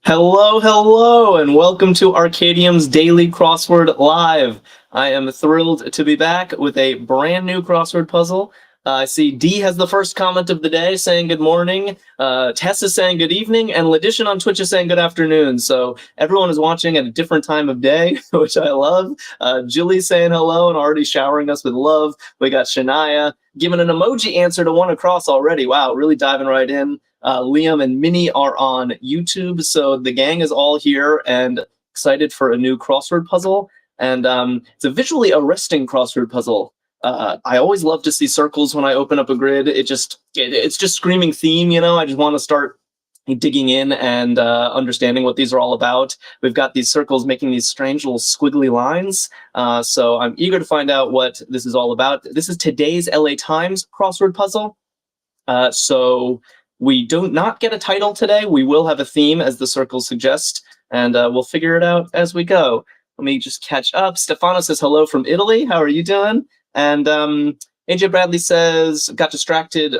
Hello, hello, and welcome to Arkadium's Daily Crossword Live. I am thrilled to be back with a brand new crossword puzzle. I see D has the first comment of the day saying good morning, Tess is saying good evening, and Ledition on Twitch is saying good afternoon. So everyone is watching at a different time of day, which I love. Julie's saying hello and already showering us with love. We got Shania giving an emoji answer to one across already. Wow, really diving right in. Liam and Minnie are on YouTube, so the gang is all here and excited for a new crossword puzzle. And it's a visually arresting crossword puzzle. I always love to see circles when I open up a grid. It's just screaming theme, you know. I just want to start digging in and understanding what these are all about. We've got these circles making these strange little squiggly lines. So I'm eager to find out what this is all about. This is today's LA Times crossword puzzle. So we do not get a title today. We will have a theme, as the circles suggest, and we'll figure it out as we go. Let me just catch up. Stefano says hello from Italy. How are you doing? And AJ Bradley says, got distracted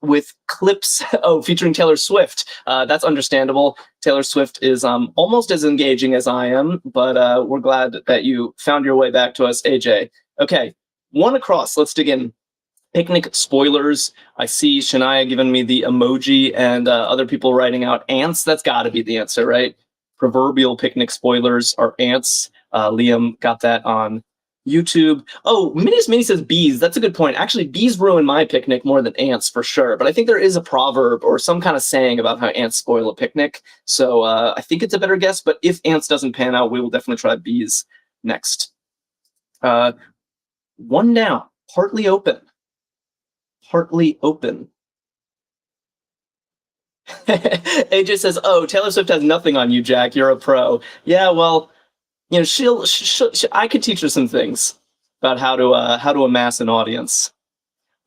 with clips, featuring Taylor Swift. That's understandable. Taylor Swift is almost as engaging as I am, but we're glad that you found your way back to us, AJ. Okay, one across. Let's dig in. Picnic spoilers. I see Shania giving me the emoji and other people writing out ants. That's got to be the answer, right? Proverbial picnic spoilers are ants. Liam got that on YouTube. Oh, Minnie says bees. That's a good point. Actually, bees ruin my picnic more than ants for sure. But I think there is a proverb or some kind of saying about how ants spoil a picnic. So I think it's a better guess. But if ants doesn't pan out, we will definitely try bees next. One down, partly open. Partly open. AJ says, "Oh, Taylor Swift has nothing on you, Jack. You're a pro." Yeah, well, you know, I could teach her some things about how to amass an audience.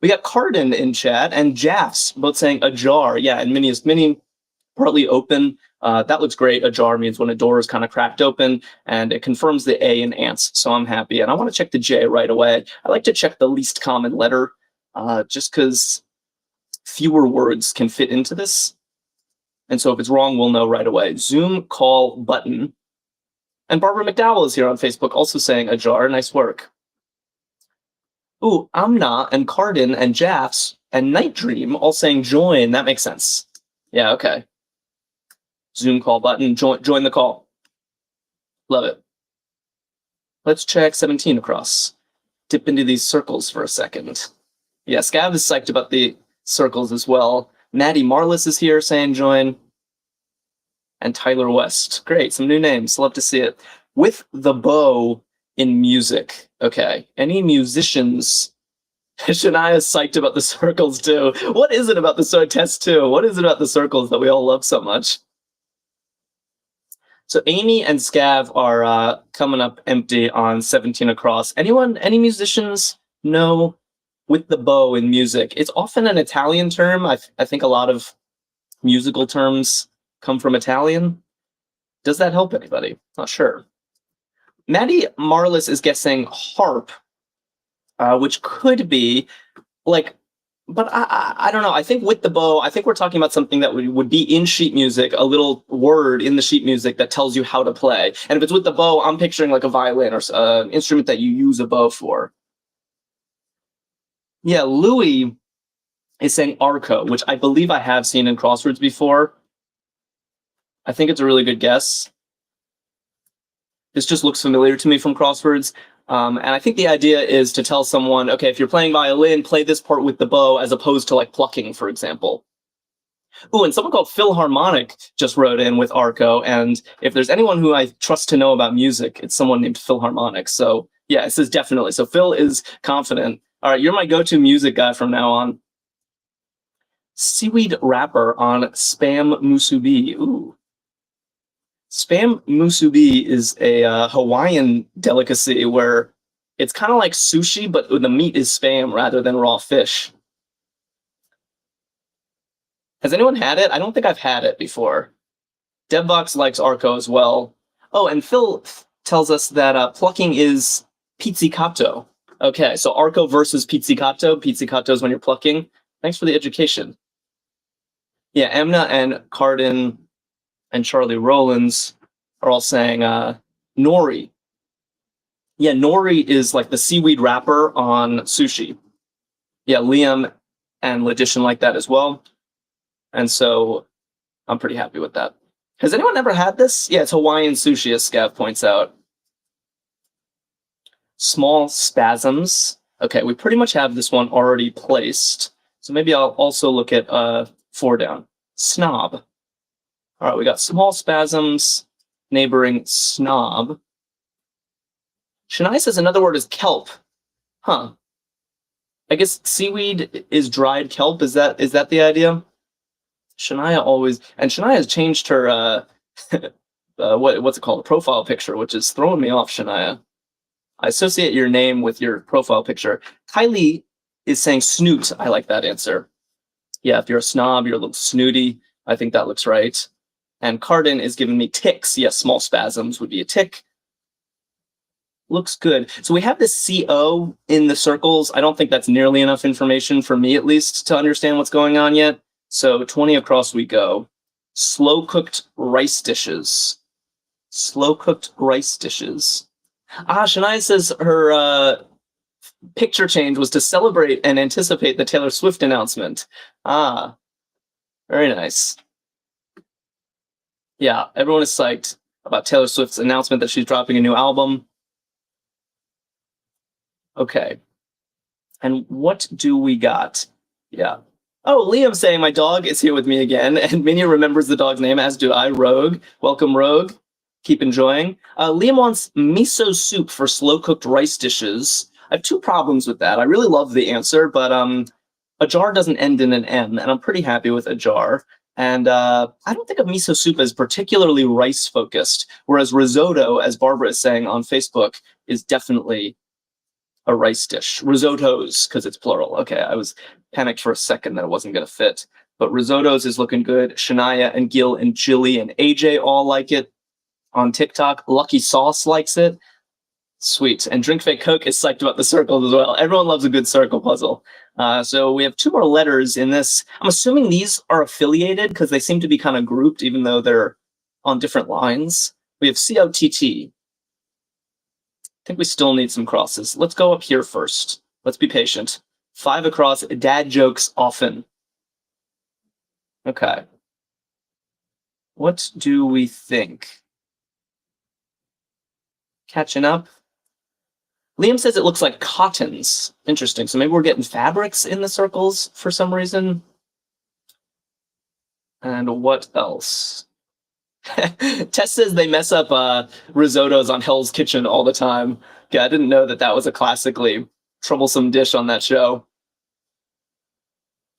We got Cardin in chat and Jaffs both saying ajar. Yeah, and Minnie partly open. That looks great. Ajar means when a door is kind of cracked open, and it confirms the A in ants. So I'm happy, and I want to check the J right away. I like to check the least common letter. Just because fewer words can fit into this. And so if it's wrong, we'll know right away. Zoom call button. And Barbara McDowell is here on Facebook also saying ajar. Nice work. Ooh, Amna and Cardin and Jaffs and Night Dream all saying join. That makes sense. Yeah, okay. Zoom call button. Join the call. Love it. Let's check 17 across. Dip into these circles for a second. Yeah, Scav is psyched about the circles as well. Maddie Marlis is here saying join. And Tyler West. Great, some new names. Love to see it. With the bow in music. Okay, any musicians? Shania is psyched about the circles too. What is it about the test too? What is it about the circles that we all love so much? So Amy and Scav are coming up empty on 17 across. Any musicians? No. With the bow in music. It's often an Italian term. I think a lot of musical terms come from Italian. Does that help anybody? Not sure. Maddie Marlis is guessing harp, which could be like, but I don't know. I think with the bow, I think we're talking about something that would be in sheet music, a little word in the sheet music that tells you how to play. And if it's with the bow, I'm picturing like a violin or an instrument that you use a bow for. Yeah, Louis is saying Arco, which I believe I have seen in crosswords before. I think it's a really good guess. This just looks familiar to me from crosswords. And I think the idea is to tell someone, okay, if you're playing violin, play this part with the bow as opposed to like plucking, for example. Ooh, and someone called Philharmonic just wrote in with Arco. And if there's anyone who I trust to know about music, it's someone named Philharmonic. So yeah, this is definitely. So Phil is confident. All right, you're my go-to music guy from now on. Seaweed wrapper on spam musubi. Ooh. Spam musubi is a Hawaiian delicacy where it's kind of like sushi, but the meat is spam rather than raw fish. Has anyone had it? I don't think I've had it before. Devbox likes Arco as well. Oh, and Phil tells us that plucking is pizzicato. Okay, so Arco versus pizzicato. Pizzicato is when you're plucking. Thanks for the education. Yeah, Amna and Cardin and Charlie Rollins are all saying nori. Yeah, nori is like the seaweed wrapper on sushi. Yeah, Liam and Ledition like that as well. And so I'm pretty happy with that. Has anyone ever had this? Yeah, it's Hawaiian sushi, as Scav points out. Small spasms. Okay, we pretty much have this one already placed. So maybe I'll also look at 4 down. Snob. All right, we got small spasms, neighboring snob. Shania says another word is kelp. Huh. I guess seaweed is dried kelp. Is that the idea? Shania always, and Shania has changed her what's it called, a profile picture, which is throwing me off, Shania. I associate your name with your profile picture. Kylie is saying snoot. I like that answer. Yeah, if you're a snob, you're a little snooty. I think that looks right. And Cardin is giving me ticks. Yes, small spasms would be a tick. Looks good. So we have this CO in the circles. I don't think that's nearly enough information for me, at least, to understand what's going on yet. So 20 across we go. Slow-cooked rice dishes. Slow-cooked rice dishes. Shania says her picture change was to celebrate and anticipate the Taylor Swift announcement. Very nice. Yeah, everyone is psyched about Taylor Swift's announcement that she's dropping a new album. Okay. And what do we got? Yeah. Oh, Liam saying my dog is here with me again, and Minya remembers the dog's name, as do I. Rogue. Welcome, Rogue. Keep enjoying. Liam wants miso soup for slow-cooked rice dishes. I have 2 problems with that. I really love the answer, but a jar doesn't end in an M, and I'm pretty happy with a jar. And I don't think of miso soup as particularly rice-focused, whereas risotto, as Barbara is saying on Facebook, is definitely a rice dish. Risottos, because it's plural. Okay, I was panicked for a second that it wasn't going to fit. But risottos is looking good. Shania and Gil and Jilly and AJ all like it on TikTok. Lucky Sauce likes it. Sweet. And Drink Fake Coke is psyched about the circles as well. Everyone loves a good circle puzzle. So we have 2 more letters in this. I'm assuming these are affiliated because they seem to be kind of grouped, even though they're on different lines. We have COTT. I think we still need some crosses. Let's go up here first. Let's be patient. 5 across. Dad jokes often. Okay. What do we think? Catching up. Liam says it looks like cottons. Interesting. So maybe we're getting fabrics in the circles for some reason. And what else? Tess says they mess up risottos on Hell's Kitchen all the time. Yeah, I didn't know that was a classically troublesome dish on that show.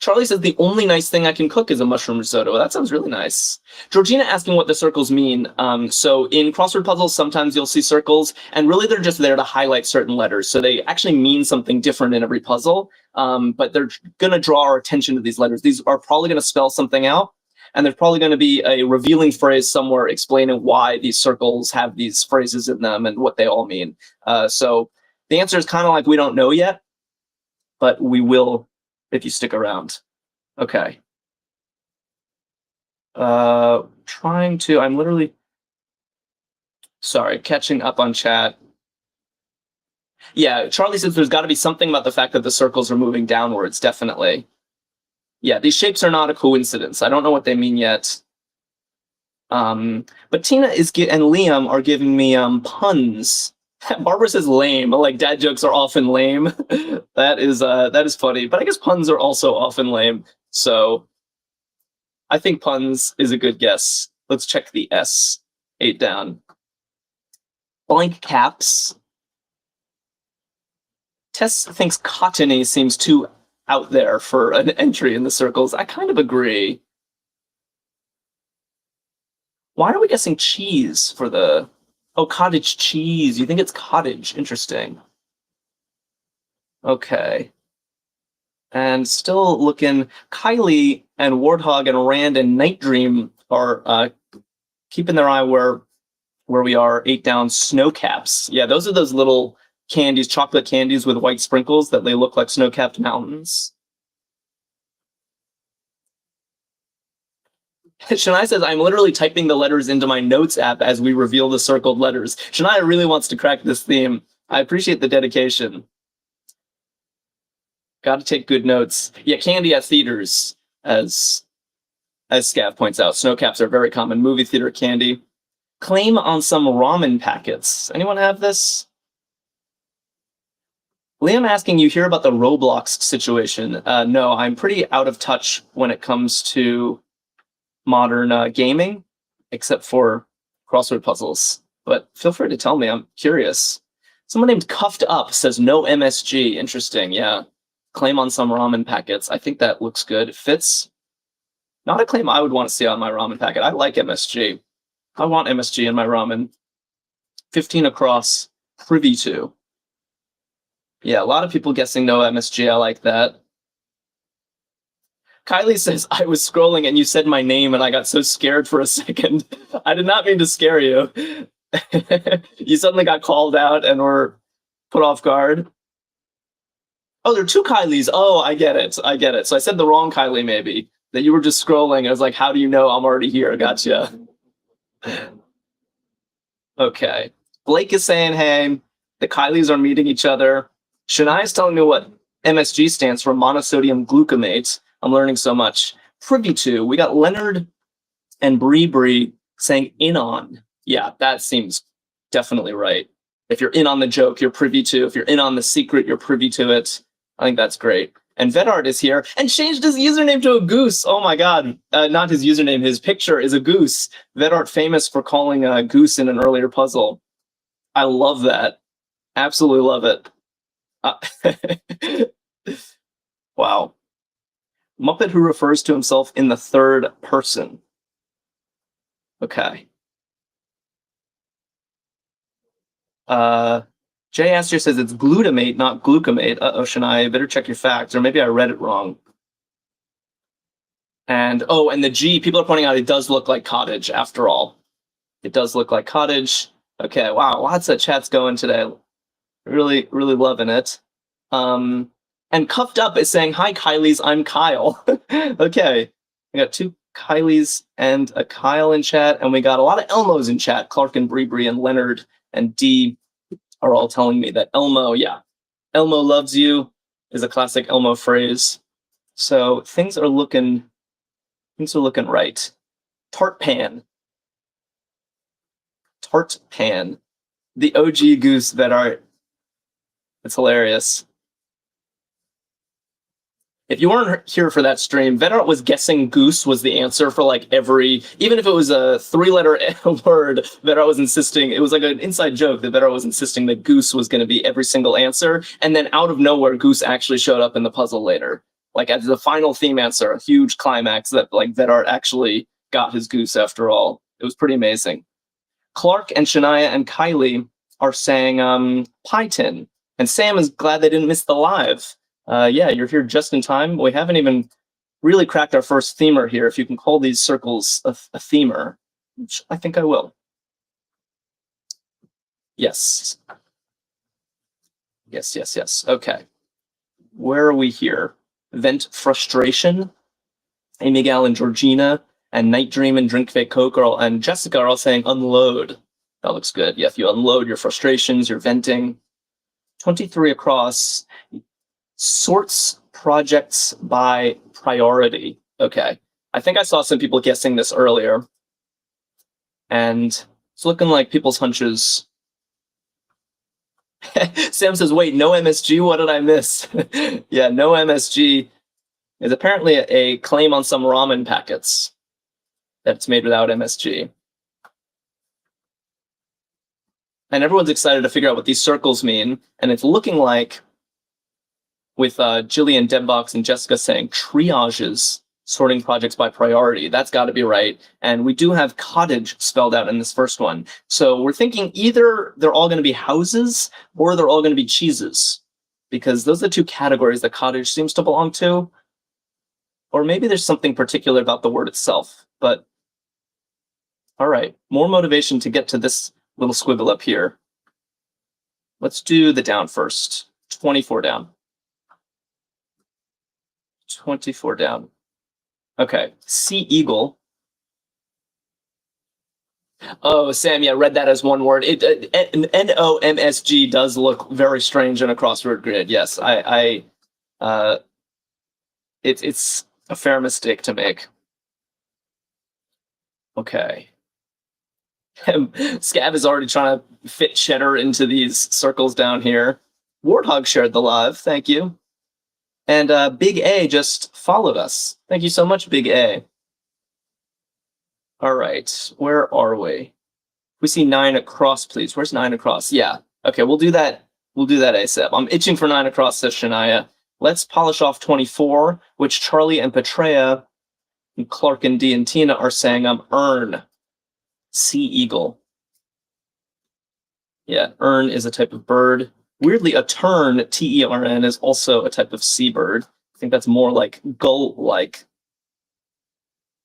Charlie says the only nice thing I can cook is a mushroom risotto. That sounds really nice. Georgina asking what the circles mean. So in crossword puzzles, sometimes you'll see circles, and really they're just there to highlight certain letters. So they actually mean something different in every puzzle, but they're going to draw our attention to these letters. These are probably going to spell something out, and there's probably going to be a revealing phrase somewhere explaining why these circles have these phrases in them and what they all mean. So the answer is kind of like we don't know yet, but we will if you stick around. Okay. I'm literally, sorry, catching up on chat. Yeah, Charlie says there's got to be something about the fact that the circles are moving downwards, definitely. Yeah, these shapes are not a coincidence. I don't know what they mean yet. But Tina and Liam are giving me puns. Barbara says lame, like dad jokes are often lame. That is funny, but I guess puns are also often lame. So I think puns is a good guess. Let's check the S. 8 down. Blank caps. Tess thinks cottony seems too out there for an entry in the circles. I kind of agree. Why are we guessing cheese for the... Oh, cottage cheese. You think it's cottage. Interesting. Okay. And still looking, Kylie and Warthog and Rand and Night Dream are keeping their eye where we are. 8 down. Snow caps. Yeah, those are those little candies, chocolate candies with white sprinkles that they look like snow-capped mountains. Shania says, I'm literally typing the letters into my notes app as we reveal the circled letters. Shania really wants to crack this theme. I appreciate the dedication. Got to take good notes. Yeah, candy at theaters, as Scav points out. Snowcaps are very common. Movie theater candy. Claim on some ramen packets. Anyone have this? Liam asking, you hear about the Roblox situation? No, I'm pretty out of touch when it comes to modern gaming, except for crossword puzzles. But feel free to tell me. I'm curious. Someone named Cuffed Up says no MSG. Interesting. Yeah. Claim on some ramen packets. I think that looks good. It fits. Not a claim I would want to see on my ramen packet. I like MSG. I want MSG in my ramen. 15 across. Privy to. Yeah, a lot of people guessing no MSG. I like that. Kylie says, I was scrolling and you said my name and I got so scared for a second. I did not mean to scare you. You suddenly got called out and were put off guard. Oh, there are two Kylies. Oh, I get it. I get it. So I said the wrong Kylie, maybe. That you were just scrolling. I was like, how do you know I'm already here? Gotcha. Okay. Blake is saying, hey, the Kylies are meeting each other. Shania is telling me what MSG stands for, monosodium glutamate. I'm learning so much. Privy to. We got Leonard and Bree saying in on. Yeah, that seems definitely right. If you're in on the joke, you're privy to. If you're in on the secret, you're privy to it. I think that's great. And Vedart is here and changed his username to a goose. Oh my God. Not his username. His picture is a goose. Vedart famous for calling a goose in an earlier puzzle. I love that. Absolutely love it. Wow. Muppet who refers to himself in the third person. Okay. Jay Astor says it's glutamate, not glucamate. Uh-oh, Shania, better check your facts, or maybe I read it wrong. And, oh, and the G, people are pointing out it does look like cottage, after all. It does look like cottage. Okay, wow, lots of chats going today. Really, really loving it. And Cuffed Up is saying, hi, Kylies, I'm Kyle. Okay, we got two Kylies and a Kyle in chat, and we got a lot of Elmos in chat. Clark and Bree and Leonard and Dee are all telling me that Elmo, yeah, Elmo loves you is a classic Elmo phrase. So things are looking right. Tart pan. The OG goose Vedart. It's hilarious. If you weren't here for that stream, Vedart was guessing goose was the answer for like every, even if it was a 3-letter word, Vedart was insisting, it was like an inside joke that Vedart was insisting that goose was going to be every single answer. And then out of nowhere, goose actually showed up in the puzzle later. Like as the final theme answer, a huge climax that like Vedart actually got his goose after all. It was pretty amazing. Clark and Shania and Kylie are saying pie tin. And Sam is glad they didn't miss the live. Yeah, you're here just in time. We haven't even really cracked our first themer here. If you can call these circles a themer, which I think I will. Yes. Yes. Okay. Where are we here? Vent frustration. Amy Gal and Georgina and Night Dream and Drink Fake Coke and Jessica are all saying unload. That looks good. Yeah, if you unload your frustrations, you're venting. 23 across. Sorts projects by priority. Okay. I think I saw some people guessing this earlier. And it's looking like people's hunches. Sam says, wait, no MSG? What did I miss? Yeah, no MSG is apparently a claim on some ramen packets that's made without MSG. And everyone's excited to figure out what these circles mean. And it's looking like with Jillian, Debbox, and Jessica saying triages, sorting projects by priority. That's got to be right. And we do have cottage spelled out in this first one. So we're thinking either they're all going to be houses or they're all going to be cheeses, because those are the two categories that cottage seems to belong to. Or maybe there's something particular about the word itself. But all right, more motivation to get to this little squiggle up here. Let's do the down first. 24 down. 24 down. Okay, Sea Eagle Oh, Sam, yeah, read that as one word. NOMSG does look very strange in a crossword grid. Yes, uh, it's a fair mistake to make. Okay. Scav is already trying to fit cheddar into these circles down here. Warthog shared the live. Thank you. And Big A just followed us. Thank you so much, Big A. All right, where are we? We see 9 across, please. Where's 9 across? Yeah. Okay, we'll do that. We'll do that ASAP. I'm itching for 9 across, says Shania. Let's polish off 24, which Charlie and Petrea, and Clark and D and Tina are saying earn. Sea eagle. Yeah, ern is a type of bird. Weirdly, a tern, T-E-R-N, is also a type of seabird. I think that's more like gull-like.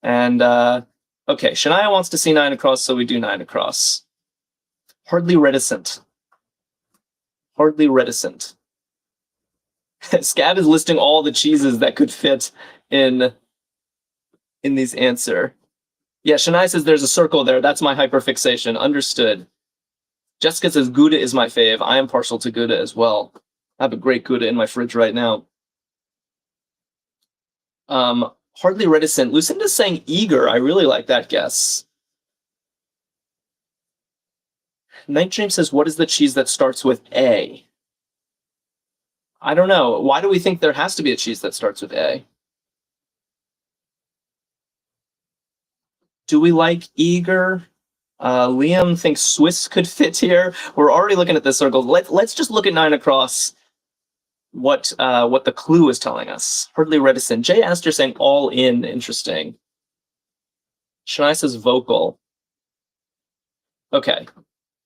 And, okay, Shania wants to see 9 across, so we do 9 across. Hardly reticent. Hardly reticent. Scav is listing all the cheeses that could fit in these answer. Yeah, Shania says there's a circle there. That's my hyperfixation. Understood. Jessica says Gouda is my fave. I am partial to Gouda as well. I have a great Gouda in my fridge right now. Hardly reticent. Lucinda's saying eager. I really like that guess. Night Dream says, what is the cheese that starts with A? I don't know. Why do we think there has to be a cheese that starts with A? Do we like eager? Liam thinks Swiss could fit here. We're already looking at this circle. Let's just look at 9 across. What the clue is telling us. Hardly reticent. Jay Astor saying all in. Interesting. Shania says vocal. Okay.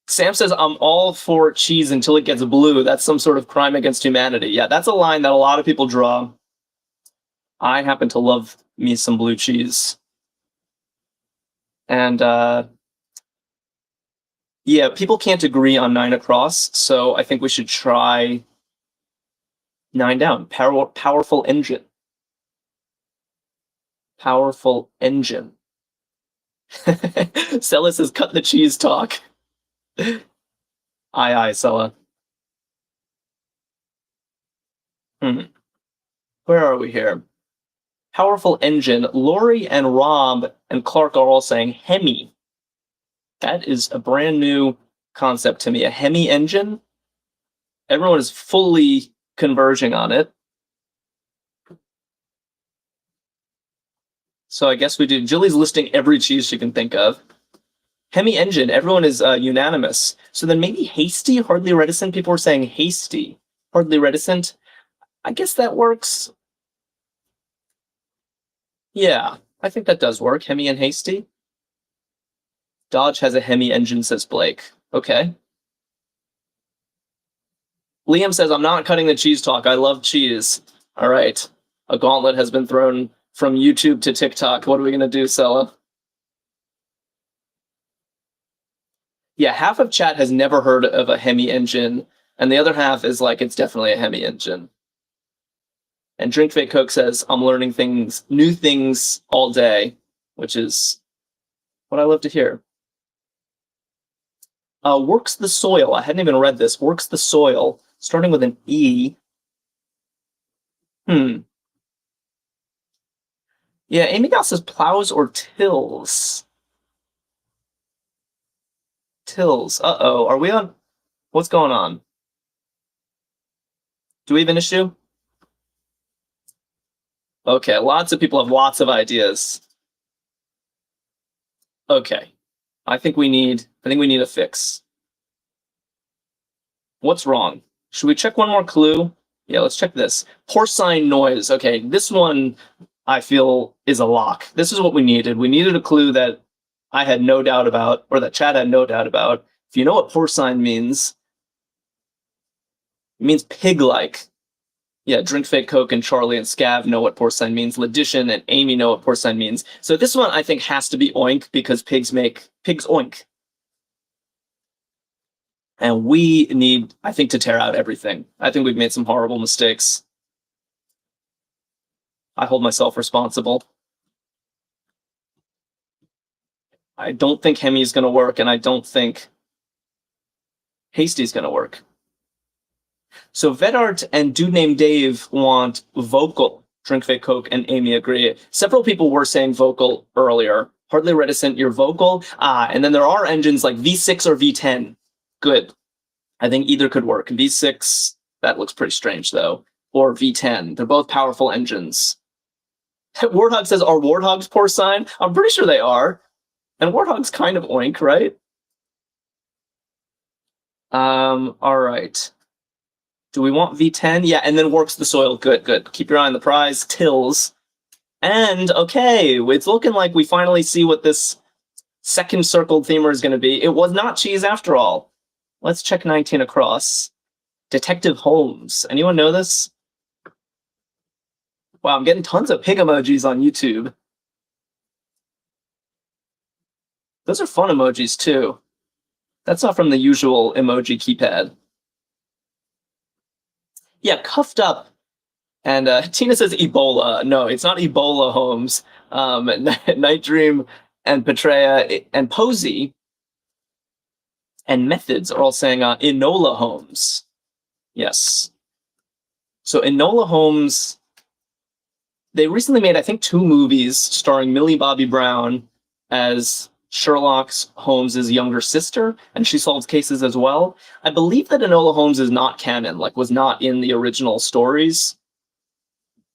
Sam says I'm all for cheese until it gets blue. That's some sort of crime against humanity. Yeah, that's a line that a lot of people draw. I happen to love me some blue cheese. And yeah, people can't agree on 9 across, so I think we should try 9 down. Powerful engine. Powerful engine. Sella says cut the cheese talk. Aye, Sella. Where are we here? Powerful engine. Lori and Rob and Clark are all saying Hemi. That is a brand new concept to me. A Hemi engine. Everyone is fully converging on it. So I guess we do. Jilly's listing every cheese she can think of. Hemi engine. Everyone is unanimous. So then maybe hasty, hardly reticent. People were saying hasty, hardly reticent. I guess that works. Yeah, I think that does work. Hemi and hasty. Dodge has a Hemi engine, says Blake. Okay. Liam says, I'm not cutting the cheese talk. I love cheese. All right. A gauntlet has been thrown from YouTube to TikTok. What are we going to do, Sella? Yeah, half of chat has never heard of a Hemi engine, and the other half is like, it's definitely a Hemi engine. And Drink Fake Coke says, I'm learning new things all day, which is what I love to hear. Works the soil. I hadn't even read this. Works the soil, starting with an E. Yeah, Amy Gal says plows or tills. Tills. Uh-oh. Are we on? What's going on? Do we have an issue? Okay, lots of people have lots of ideas. Okay. I think we need a fix. What's wrong? Should we check one more clue? Yeah, let's check this. Porcine noise. Okay, this one I feel is a lock. This is what we needed. We needed a clue that I had no doubt about, or that Chad had no doubt about. If you know what porcine means, it means pig-like. Yeah, Drink Fake Coke and Charlie and Scav know what porcine means. Ledition and Amy know what porcine means. So this one I think has to be oink because pigs oink. And we need, I think, to tear out everything. I think we've made some horrible mistakes. I hold myself responsible. I don't think Hemi's going to work, and I don't think Hasty's going to work. So Vedart and Dude Named Dave want vocal. Drink Fake Coke and Amy agree. Several people were saying vocal earlier. Hardly Reticent, you're vocal. And then there are engines like V6 or V10. Good. I think either could work. V6, that looks pretty strange though. Or V10. They're both powerful engines. Warthog says, are warthogs porcine? I'm pretty sure they are. And warthogs kind of oink, right? All right. Do we want V10? Yeah, and then works the soil. Good, good. Keep your eye on the prize. Tills. And, okay, it's looking like we finally see what this second circled themer is going to be. It was not cheese after all. Let's check 19 across. Detective Holmes. Anyone know this? Wow, I'm getting tons of pig emojis on YouTube. Those are fun emojis, too. That's not from the usual emoji keypad. Yeah, cuffed up. And Tina says Ebola. No, it's not Ebola, Holmes. Night Dream and Petrea and Posey and Methods are all saying Enola Holmes. Yes. So Enola Holmes, they recently made, I think, 2 movies starring Millie Bobby Brown as Sherlock Holmes' younger sister, and she solves cases as well. I believe that Enola Holmes is not canon, like was not in the original stories,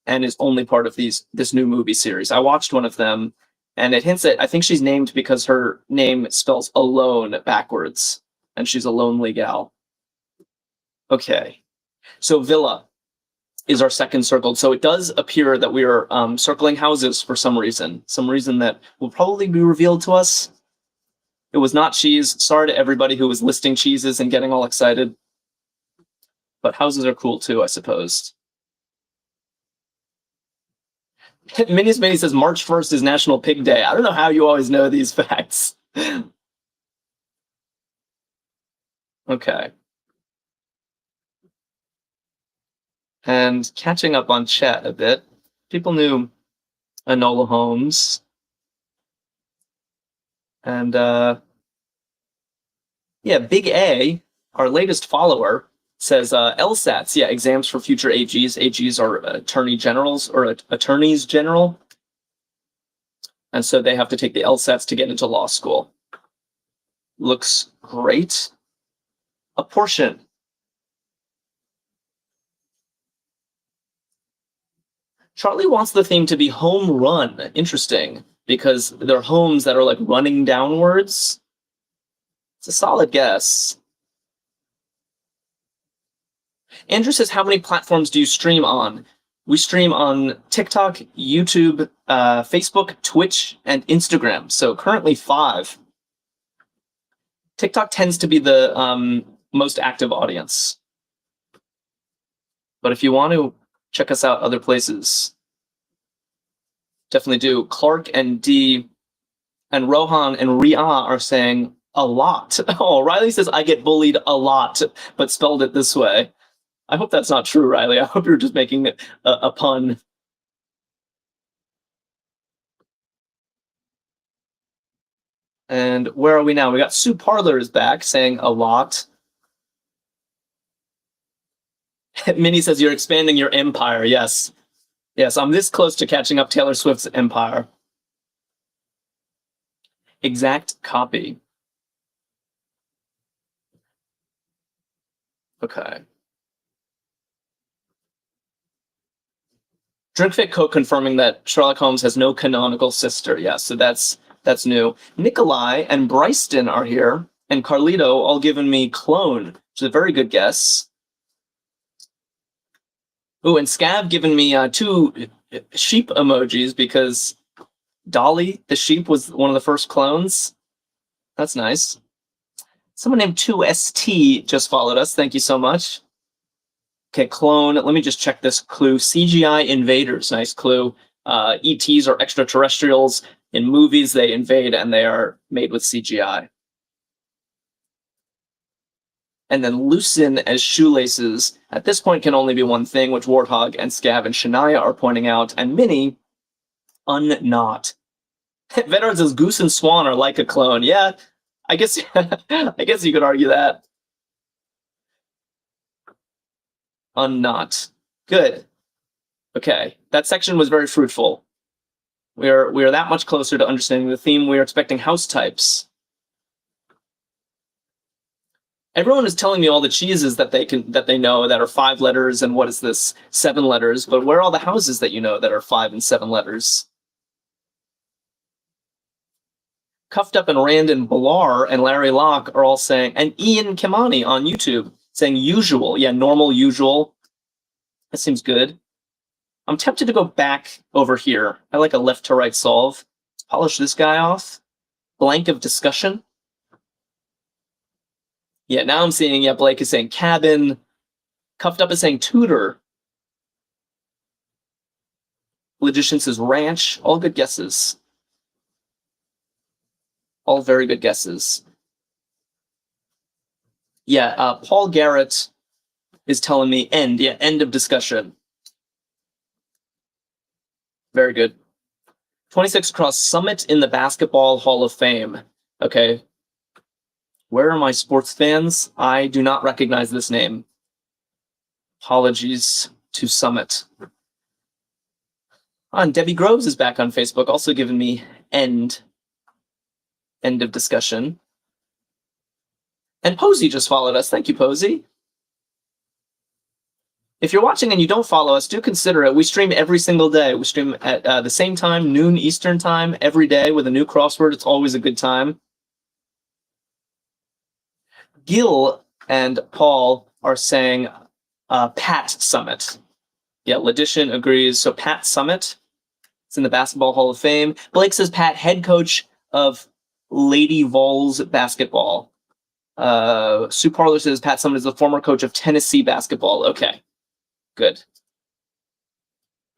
and is only part of this new movie series. I watched one of them, and it hints at, I think she's named because her name spells alone backwards, and she's a lonely gal. Okay, so Villa is our second circled. So it does appear that we are circling houses for some reason that will probably be revealed to us. It was not cheese. Sorry to everybody who was listing cheeses and getting all excited. But houses are cool too, I suppose. Minnie's Minnie says March 1st is National Pig Day. I don't know how you always know these facts. Okay. And catching up on chat a bit, people knew Enola Holmes. And yeah, Big A, our latest follower, says LSATs, yeah, exams for future AGs. AGs are attorney generals or attorneys general. And so they have to take the LSATs to get into law school. Looks great. A portion. Charlie wants the theme to be home run. Interesting, because they're homes that are like running downwards. It's a solid guess. Andrew says, how many platforms do you stream on? We stream on TikTok, YouTube, Facebook, Twitch, and Instagram. So currently 5. TikTok tends to be the most active audience. But if you want to check us out other places, definitely do. Clark and D and Rohan and Ria are saying a lot. Oh, Riley says, I get bullied a lot, but spelled it this way. I hope that's not true, Riley. I hope you're just making a pun. And where are we now? We got Sue Parlor is back saying a lot. Minnie says, you're expanding your empire. Yes. Yes, I'm this close to catching up Taylor Swift's empire. Exact copy. Okay. Drink Fit Coke confirming that Sherlock Holmes has no canonical sister. Yeah, so that's new. Nikolai and Bryston are here, and Carlito all giving me clone, which is a very good guess. Oh, and Scav giving me 2 sheep emojis because Dolly, the sheep, was one of the first clones. That's nice. Someone named 2ST just followed us. Thank you so much. Okay, clone. Let me just check this clue. CGI invaders. Nice clue. ETs are extraterrestrials. In movies, they invade, and they are made with CGI. And then loosen as shoelaces. At this point can only be one thing, which Warthog and Scav and Shania are pointing out. And Minnie, unknot. Vedard says Goose and Swan are like a clone. Yeah, I guess I guess you could argue that. Unnot. Good. Okay, that section was very fruitful. We are that much closer to understanding the theme. We are expecting house types. Everyone is telling me all the cheeses that they know that are 5 letters, and what is this, 7 letters, but where are all the houses that you know that are 5 and 7 letters? Cuffed Up and Rand and Bilar and Larry Locke are all saying, and Ian Kimani on YouTube saying usual. Yeah, normal, usual. That seems good. I'm tempted to go back over here. I like a left to right solve. Let's polish this guy off. Blank of discussion. Yeah, now I'm seeing, yeah, Blake is saying cabin. Cuffed Up is saying tutor. Logician says ranch. All good guesses. All very good guesses. Yeah, Paul Garrett is telling me end. Yeah, end of discussion. Very good. 26 across, Summit in the Basketball Hall of Fame. Okay. Where are my sports fans? I do not recognize this name. Apologies to Summit. And Debbie Groves is back on Facebook, also giving me end of discussion. And Posey just followed us. Thank you, Posey. If you're watching and you don't follow us, do consider it. We stream every single day. We stream at the same time, noon Eastern time, every day with a new crossword. It's always a good time. Gil and Paul are saying Pat Summit. Yeah, Logician agrees. So Pat Summit. It's in the Basketball Hall of Fame. Blake says Pat, head coach of Lady Vols basketball. Sue Parler says Pat Summit is the former coach of Tennessee basketball. Okay, good.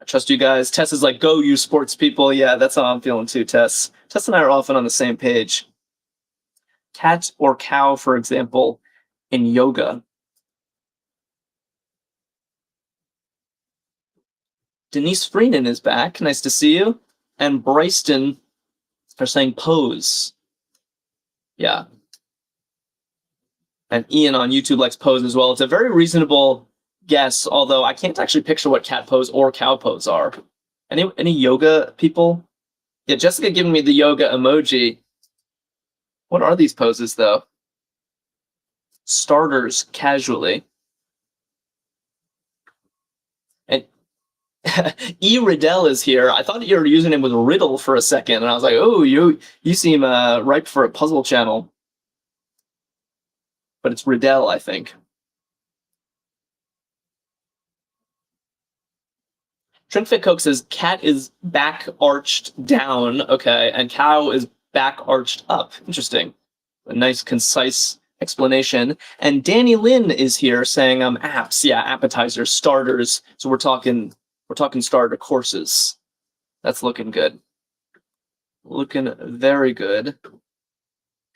I trust you guys. Tess is like, go, you sports people. Yeah, that's how I'm feeling too, Tess. Tess and I are often on the same page. Cat or cow, for example, in yoga. Denise Freenan is back. Nice to see you. And Bryston are saying pose. Yeah. And Ian on YouTube likes pose as well. It's a very reasonable guess, although I can't actually picture what cat pose or cow pose are. Any yoga people? Yeah, Jessica giving me the yoga emoji. What are these poses, though? Starters, casually. And E. Riddell is here. I thought your username was Riddle for a second, and I was like, oh, you seem ripe for a puzzle channel. But it's Riddell, I think. Trinfit Coke says cat is back arched down, okay, and cow is back arched up. Interesting. A nice, concise explanation. And Danny Lynn is here saying apps, yeah, appetizers, starters. So we're talking starter courses. That's looking good. Looking very good.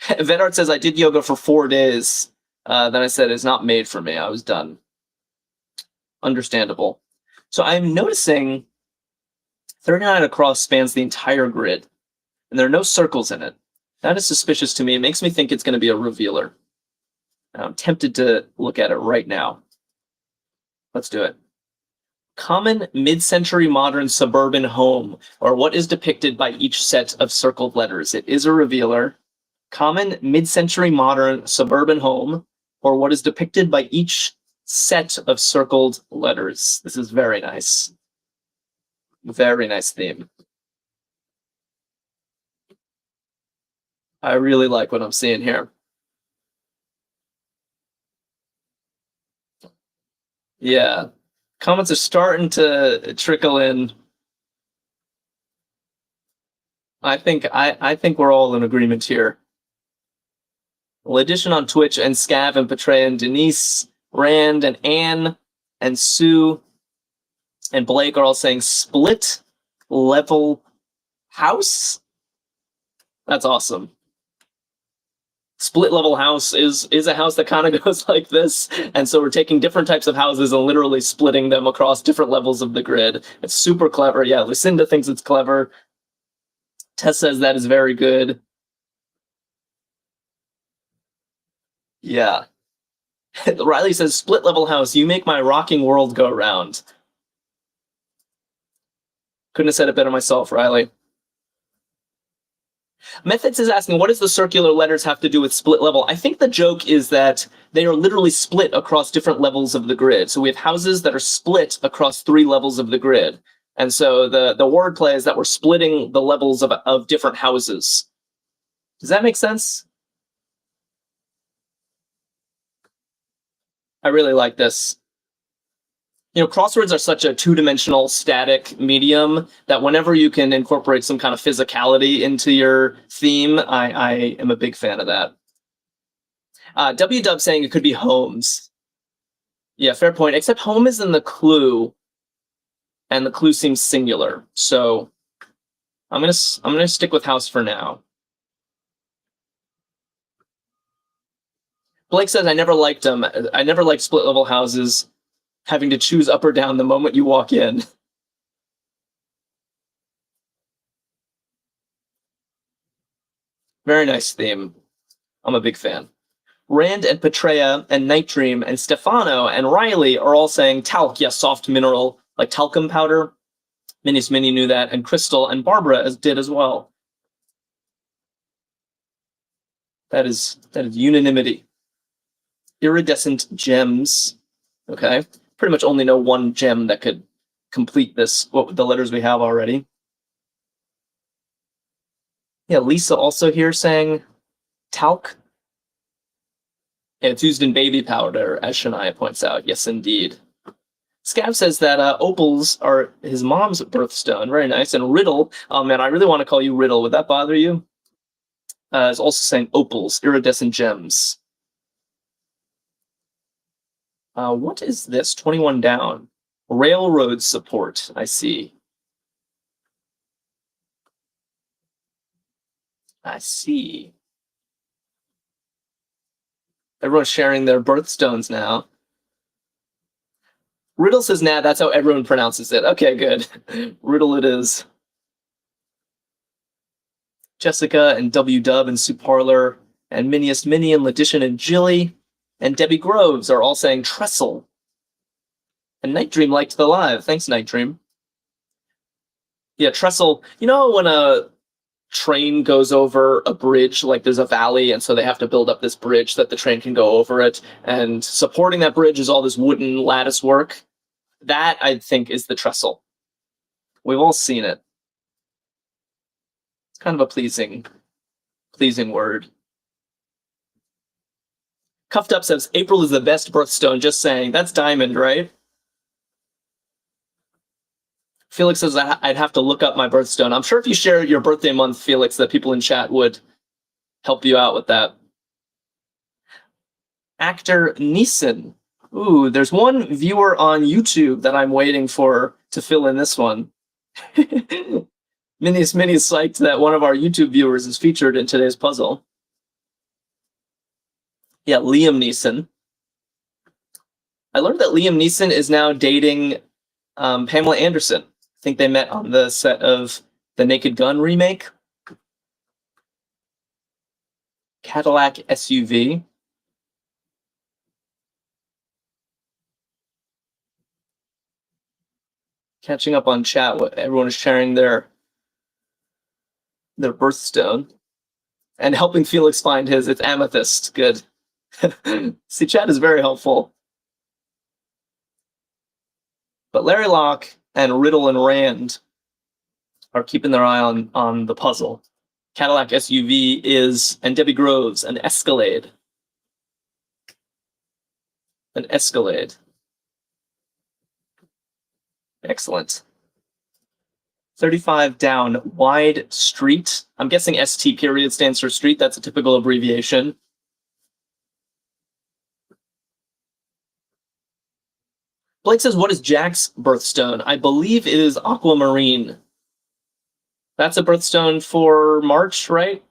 Vedart says I did yoga for 4 days. Then I said it's not made for me. I was done. Understandable. So I'm noticing 39 across spans the entire grid, and there are no circles in it. That is suspicious to me. It makes me think it's going to be a revealer. I'm tempted to look at it right now. Let's do it. Common mid-century modern suburban home, or what is depicted by each set of circled letters. It is a revealer. Common mid-century modern suburban home, or what is depicted by each set of circled letters. This is very nice. Very nice theme. I really like what I'm seeing here. Yeah. Comments are starting to trickle in. I think we're all in agreement here. Logician on Twitch and Scav and Petray and Denise, Rand and Anne and Sue and Blake are all saying split level house. That's awesome. Split level house is a house that kind of goes like this, and so we're taking different types of houses and literally splitting them across different levels of the grid. It's super clever. Yeah, Lucinda thinks it's clever. Tess says that is very good. Yeah. Riley says, split level house, you make my rocking world go round. Couldn't have said it better myself, Riley. Methods is asking, what does the circular letters have to do with split level? I think the joke is that they are literally split across different levels of the grid. So we have houses that are split across 3 levels of the grid. And so the wordplay is that we're splitting the levels of different houses. Does that make sense? I really like this. You know, crosswords are such a 2-dimensional static medium that whenever you can incorporate some kind of physicality into your theme, I am a big fan of that. W-Dub saying it could be homes. Yeah, fair point, except home is in the clue, and the clue seems singular. So I'm gonna stick with house for now. Blake says, I never liked them. I never liked split level houses, having to choose up or down the moment you walk in. Very nice theme. I'm a big fan. Rand and Petrea and Night Dream and Stefano and Riley are all saying talc, yes, soft mineral, like talcum powder. Minnie's Minnie knew that, and Crystal and Barbara did as well. That is unanimity. Iridescent gems. Okay. Pretty much only know one gem that could complete this, the letters we have already. Yeah, Lisa also here saying talc. And it's used in baby powder, as Shania points out. Yes, indeed. Scav says that opals are his mom's birthstone. Very nice. And Riddle, oh man, I really want to call you Riddle. Would that bother you? Is also saying opals, iridescent gems. What is this? 21 down. Railroad support, I see. I see. Everyone's sharing their birthstones now. Riddle says, nah, that's how everyone pronounces it. Okay, good. Riddle it is. Jessica and W-Dub and Sue Parlor and Miniest Minnie and Letitia and Jilly and Debbie Groves are all saying trestle. And Night Dream liked the live. Thanks, Night Dream. Yeah, trestle. You know when a train goes over a bridge, like there's a valley, and so they have to build up this bridge that the train can go over it, and supporting that bridge is all this wooden lattice work. That, I think, is the trestle. We've all seen it. It's kind of a pleasing word. Cuffed Up says, April is the best birthstone, just saying. That's diamond, right? Felix says, I'd have to look up my birthstone. I'm sure if you share your birthday month, Felix, that people in chat would help you out with that. Actor Neeson. Ooh, there's one viewer on YouTube that I'm waiting for to fill in this one. Minnie's psyched that one of our YouTube viewers is featured in today's puzzle. Yeah, Liam Neeson. I learned that Liam Neeson is now dating Pamela Anderson. I think they met on the set of the Naked Gun remake. Cadillac SUV. Catching up on chat, everyone is sharing their birthstone and helping Felix find his. It's amethyst. Good. See, chat is very helpful. But Larry Locke and Riddle and Rand are keeping their eye on the puzzle. Cadillac SUV is, and Debbie Groves, an Escalade. An Escalade. Excellent. 35 down, wide street. I'm guessing ST period stands for street. That's a typical abbreviation. Blake says, what is Jack's birthstone? I believe it is aquamarine. That's a birthstone for March, right?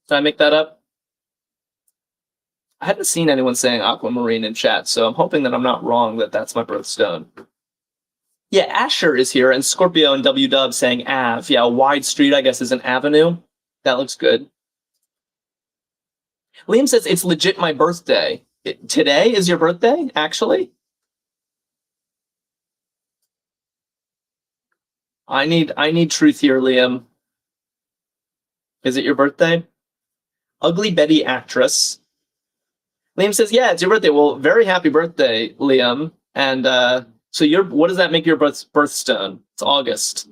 Did I make that up? I haven't seen anyone saying aquamarine in chat, so I'm hoping that I'm not wrong that that's my birthstone. Yeah, Asher is here, and Scorpio and W Dub saying Ave. Yeah, a wide street, I guess, is an avenue. That looks good. Liam says it's legit my birthday. Today is your birthday, actually? I need truth here, Liam. Is it your birthday? Ugly Betty actress. Liam says, yeah, it's your birthday. Well, very happy birthday, Liam. And so what does that make your birthstone? It's August.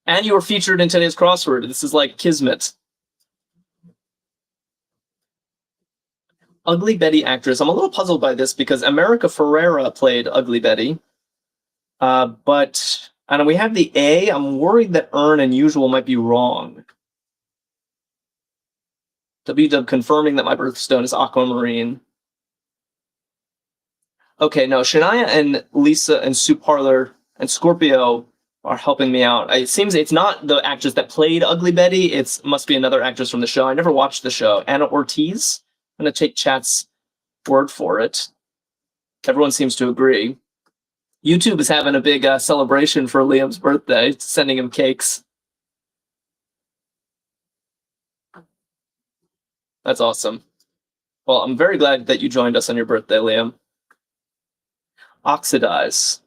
And you were featured in today's crossword. This is like kismet. Ugly Betty actress. I'm a little puzzled by this because America Ferrera played Ugly Betty. But and we have the A. I'm worried that earn and usual might be wrong. WW confirming that my birthstone is aquamarine. Okay, no, Shania and Lisa and Sue Parler and Scorpio are helping me out. It seems it's not the actress that played Ugly Betty. It must be another actress from the show. I never watched the show. Anna Ortiz. I'm going to take chat's word for it. Everyone seems to agree. YouTube is having a big celebration for Liam's birthday, sending him cakes. That's awesome. Well, I'm very glad that you joined us on your birthday, Liam. Oxidize.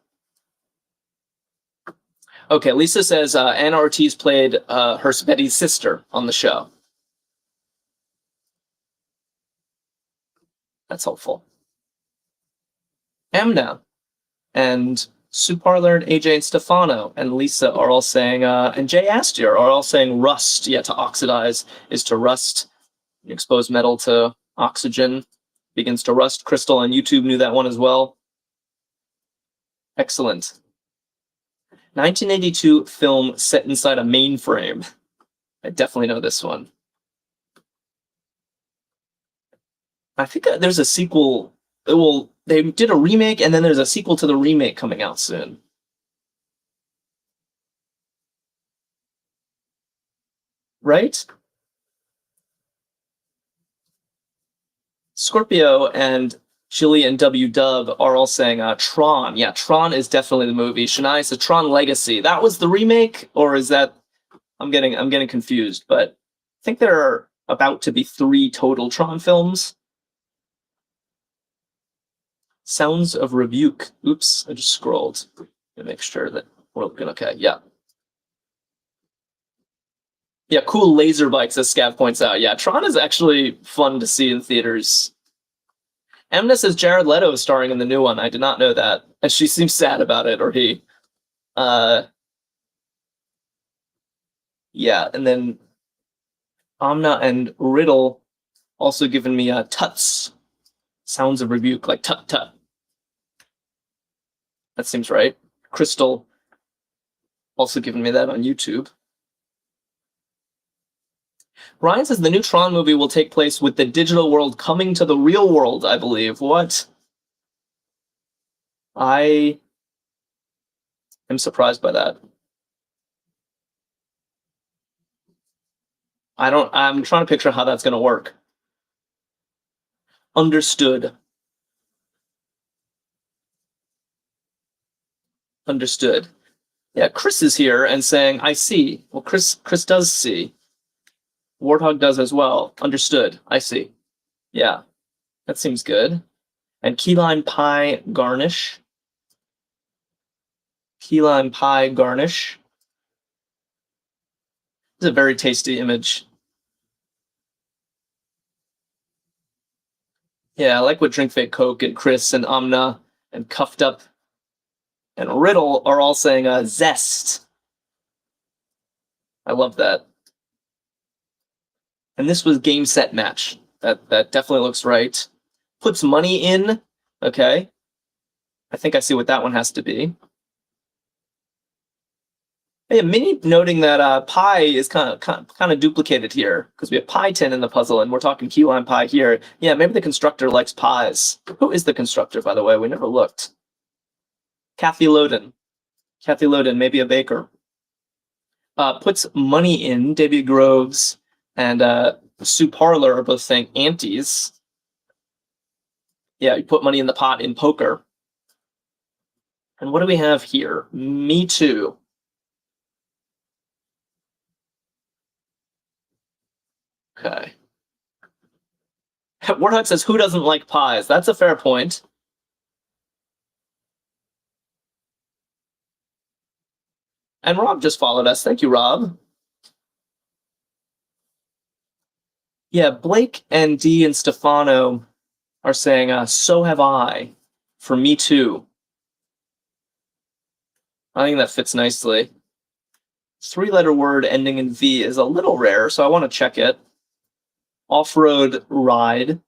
Okay, Lisa says Anna Ortiz played her Betty's sister on the show. That's helpful. Amna and Sue Parler and AJ and Stefano and Lisa are all saying, and Jay Astier are all saying rust. Yeah, to oxidize is to rust. You expose metal to oxygen, begins to rust. Crystal on YouTube knew that one as well. Excellent. 1982 film set inside a mainframe. I definitely know this one. I think there's a sequel. They did a remake, and then there's a sequel to the remake coming out soon. Right? Scorpio and Chili and W Dub are all saying Tron. Yeah, Tron is definitely the movie. Shania said Tron Legacy. That was the remake, or is that? I'm getting confused, but I think there are about to be 3 total Tron films. Sounds of Rebuke. Oops, I just scrolled to make sure that we're looking okay. Yeah. Yeah, cool laser bikes, as Scav points out. Yeah, Tron is actually fun to see in theaters. Emna says Jared Leto is starring in the new one. I did not know that. And she seems sad about it, or he. Yeah, and then Amna and Riddle also given me tuts. Sounds of Rebuke, like tut tut. That seems right. Crystal also given me that on YouTube. Ryan says the new Tron movie will take place with the digital world coming to the real world, I believe. What? I am surprised by that. I'm trying to picture how that's going to work. Understood. Understood. Yeah, Chris is here and saying, I see. Well, Chris does see. Warthog does as well. Understood. I see. Yeah, that seems good. And key lime pie garnish. Key lime pie garnish. It's a very tasty image. Yeah, I like what Drink Fake Coke and Chris and Amna and Cuffed Up and Riddle are all saying zest. I love that. And this was game set match. That definitely looks right. Puts money in. Okay. I think I see what that one has to be. Hey, Minnie noting that pi is kind of duplicated here because we have pi 10 in the puzzle and we're talking key lime pie here. Yeah, maybe the constructor likes pies. Who is the constructor, by the way? We never looked. Kathy Loden. Kathy Loden, maybe a baker. Puts money in. David Groves and Sue Parler are both saying antes. Yeah, you put money in the pot in poker. And what do we have here? Me too. Okay. Warhawk says, who doesn't like pies? That's a fair point. And Rob just followed us. Thank you, Rob. Yeah, Blake and Dee and Stefano are saying, so have I, for me too. I think that fits nicely. Three-letter word ending in V is a little rare, so I want to check it. Off-road ride.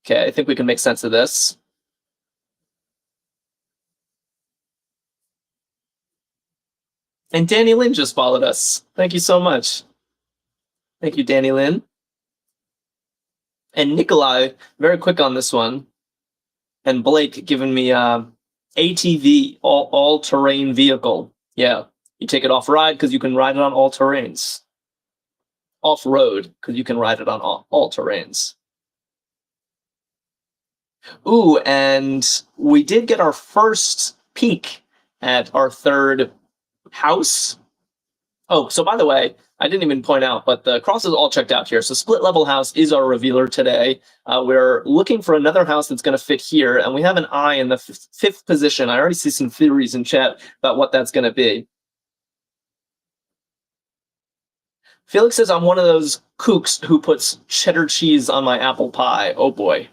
Okay, I think we can make sense of this. And Danny Lynn just followed us. Thank you so much. Thank you, Danny Lynn. And Nikolai, very quick on this one. And Blake giving me ATV, all-terrain vehicle. Yeah, you take it off-ride because you can ride it on all terrains. Off-road because you can ride it on all terrains. Ooh, and we did get our first peek at our third house. Oh, so by the way, I didn't even point out, but the cross is all checked out here. So split level house is our revealer today. We're looking for another house that's going to fit here, and we have an eye in the fifth position. I already see some theories in chat about what that's going to be. Felix says, I'm one of those kooks who puts cheddar cheese on my apple pie. Oh boy.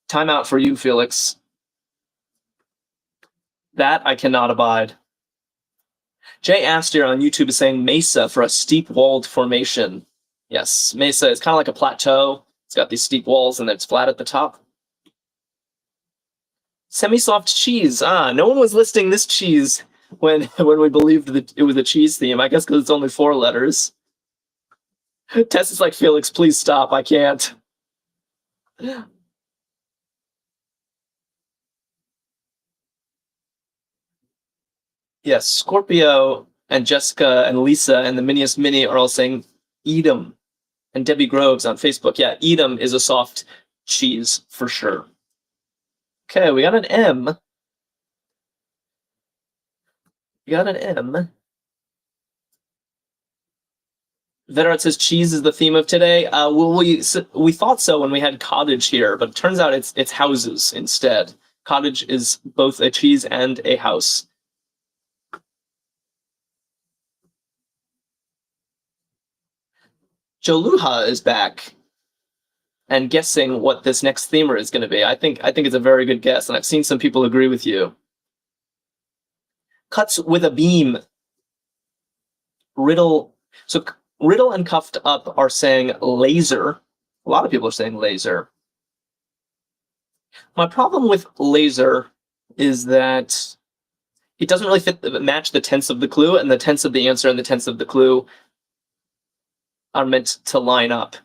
Time out for you, Felix. That I cannot abide. Jay Astor on YouTube is saying mesa for a steep-walled formation. Yes, mesa is kind of like a plateau. It's got these steep walls and then it's flat at the top. Semi-soft cheese. No one was listing this cheese when we believed that it was a cheese theme. I guess because it's only 4 letters. Tess is like, Felix, please stop. I can't. Yes, Scorpio and Jessica and Lisa and the Miniest Mini are all saying Edam. And Debbie Groves on Facebook. Yeah, Edam is a soft cheese for sure. Okay, we got an M. We got an M. Veteran says cheese is the theme of today. Well, we thought so when we had cottage here, but it turns out it's houses instead. Cottage is both a cheese and a house. Joluha is back and guessing what this next themer is going to be. I think it's a very good guess, and I've seen some people agree with you. Cuts with a beam. Riddle. So Riddle and Cuffed Up are saying laser. A lot of people are saying laser. My problem with laser is that it doesn't really match the tense of the clue, and the tense of the answer and the tense of the clue are meant to line up.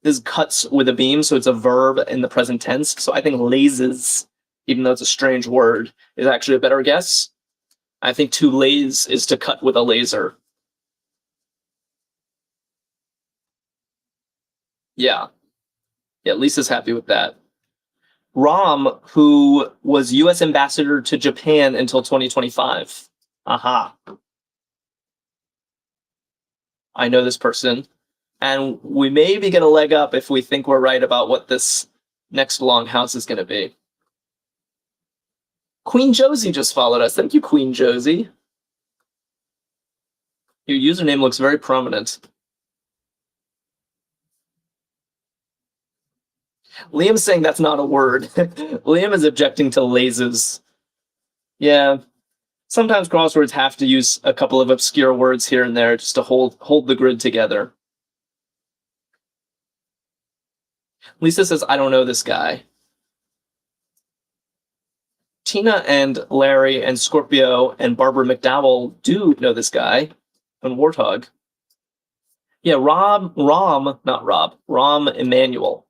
This cuts with a beam, so it's a verb in the present tense. So I think lasers, even though it's a strange word, is actually a better guess. I think to laze is to cut with a laser. Yeah. Yeah, Lisa's happy with that. Ram, who was U.S. ambassador to Japan until 2025. Aha. I know this person. And we maybe get a leg up if we think we're right about what this next long house is going to be. Queen Josie just followed us. Thank you, Queen Josie. Your username looks very prominent. Liam's saying that's not a word. Liam is objecting to lasers. Yeah. Sometimes crosswords have to use a couple of obscure words here and there just to hold the grid together. Lisa says, I don't know this guy. Tina and Larry and Scorpio and Barbara McDowell do know this guy on Warthog. Yeah, Rahm Emanuel.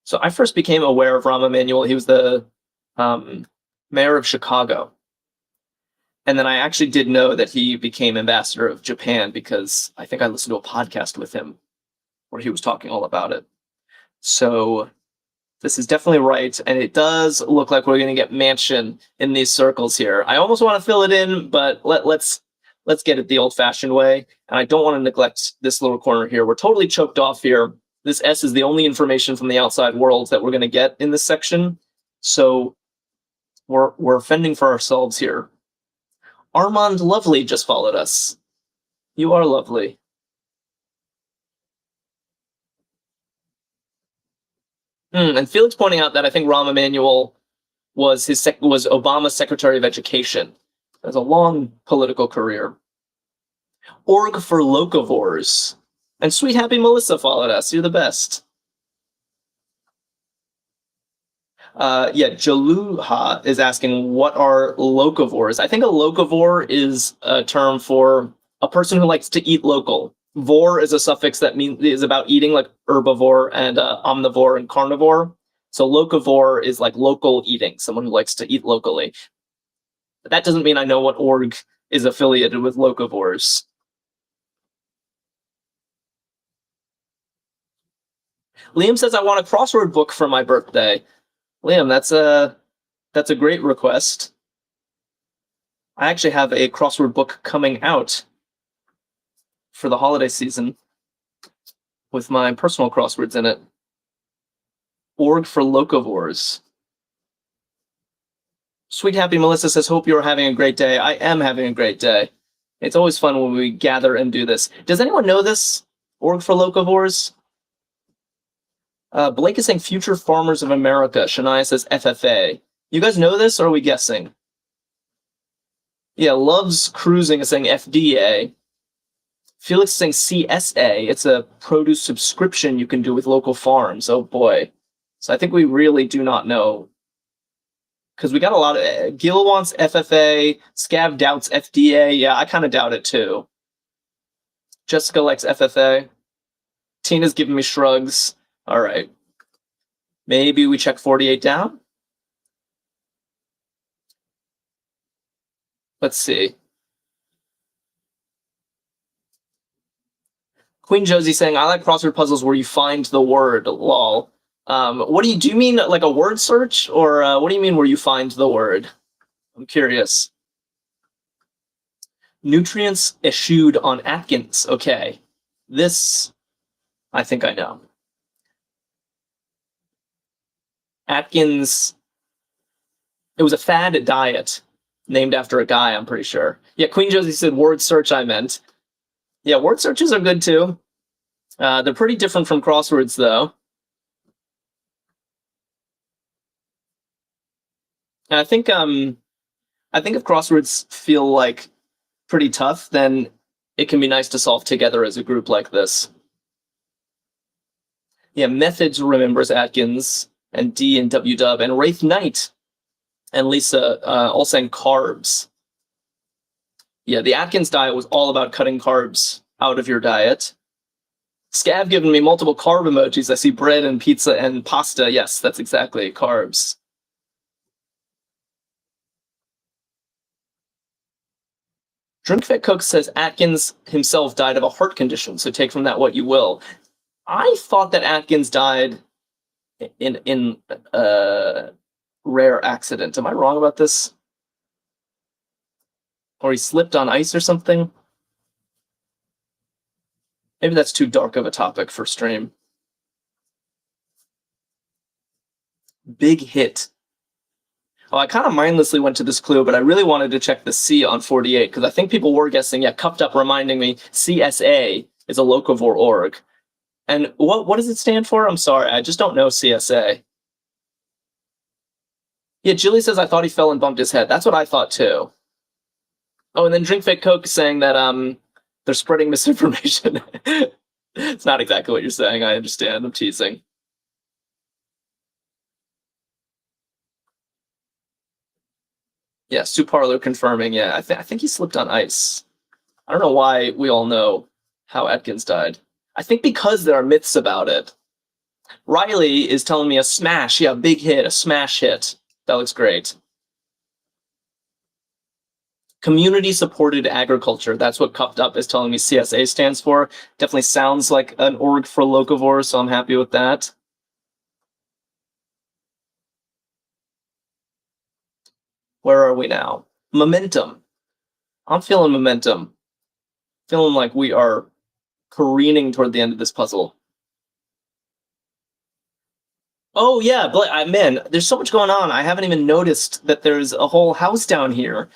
So I first became aware of Rahm Emanuel. He was the mayor of Chicago. And then I actually did know that he became ambassador of Japan because I think I listened to a podcast with him where he was talking all about it. So This is definitely right, and it does look like we're going to get mansion in these circles here. I almost want to fill it in, but let's get it the old-fashioned way, and I don't want to neglect this little corner here. We're totally choked off here. This S is the only information from the outside world that we're going to get in this section, so we're fending for ourselves here. Armand Lovely just followed us. You are lovely. And Felix pointing out that I think Rahm Emanuel was was Obama's Secretary of Education. Has a long political career. Org for Locavores. And Sweet Happy Melissa followed us. You're the best. Jaluha is asking, what are locavores? I think a locavore is a term for a person who likes to eat local. Vor is a suffix that is about eating, like herbivore and omnivore and carnivore. So locavore is like local eating, someone who likes to eat locally. But that doesn't mean I know what org is affiliated with locavores. Liam says, I want a crossword book for my birthday. Liam, that's a great request. I actually have a crossword book coming out for the holiday season with my personal crosswords in it. Org for Locavores. Sweet Happy Melissa says, hope you're having a great day. I am having a great day. It's always fun when we gather and do this. Does anyone know this? Org for Locavores? Blake is saying Future Farmers of America. Shania says FFA. You guys know this, or are we guessing? Yeah, Loves Cruising is saying FDA. Felix is saying CSA. It's a produce subscription you can do with local farms. Oh boy. So I think we really do not know. Because we got a lot of... Gil wants FFA. Scav doubts FDA. Yeah, I kind of doubt it too. Jessica likes FFA. Tina's giving me shrugs. All right. Maybe we check 48 down? Let's see. Queen Josie saying, I like crossword puzzles where you find the word, lol. What do you mean like a word search? Or what do you mean where you find the word? I'm curious. Nutrients eschewed on Atkins. Okay. This, I think I know. Atkins, it was a fad diet named after a guy, I'm pretty sure. Yeah, Queen Josie said word search I meant. Yeah, word searches are good too. They're pretty different from crosswords though. And I think if crosswords feel like pretty tough, then it can be nice to solve together as a group like this. Yeah, Methods remembers Atkins, and D and WW, and Wraith Knight and Lisa all saying carbs. Yeah, the Atkins diet was all about cutting carbs out of your diet. Scav giving me multiple carb emojis. I see bread and pizza and pasta. Yes, that's exactly carbs. Drinkfit Cook says Atkins himself died of a heart condition, so take from that what you will. I thought that Atkins died in a rare accident. Am I wrong about this? Or he slipped on ice or something? Maybe that's too dark of a topic for stream. Big hit. Oh, I kind of mindlessly went to this clue, but I really wanted to check the C on 48, because I think people were guessing, yeah, Cupped Up reminding me CSA is a locavore org. And what does it stand for? I'm sorry, I just don't know CSA. Yeah, Julie says, I thought he fell and bumped his head. That's what I thought too. Oh, and then Drinkfit Coke saying that they're spreading misinformation. It's not exactly what you're saying, I understand. I'm teasing. Yeah, Sue Parlor confirming. Yeah, I think he slipped on ice. I don't know why we all know how Atkins died. I think because there are myths about it. Riley is telling me a smash. Yeah, a big hit, a smash hit. That looks great. Community-supported agriculture. That's what Cupped Up is telling me CSA stands for. Definitely sounds like an org for locavore, so I'm happy with that. Where are we now? Momentum. I'm feeling momentum. Feeling like we are careening toward the end of this puzzle. Oh yeah, man, there's so much going on. I haven't even noticed that there's a whole house down here.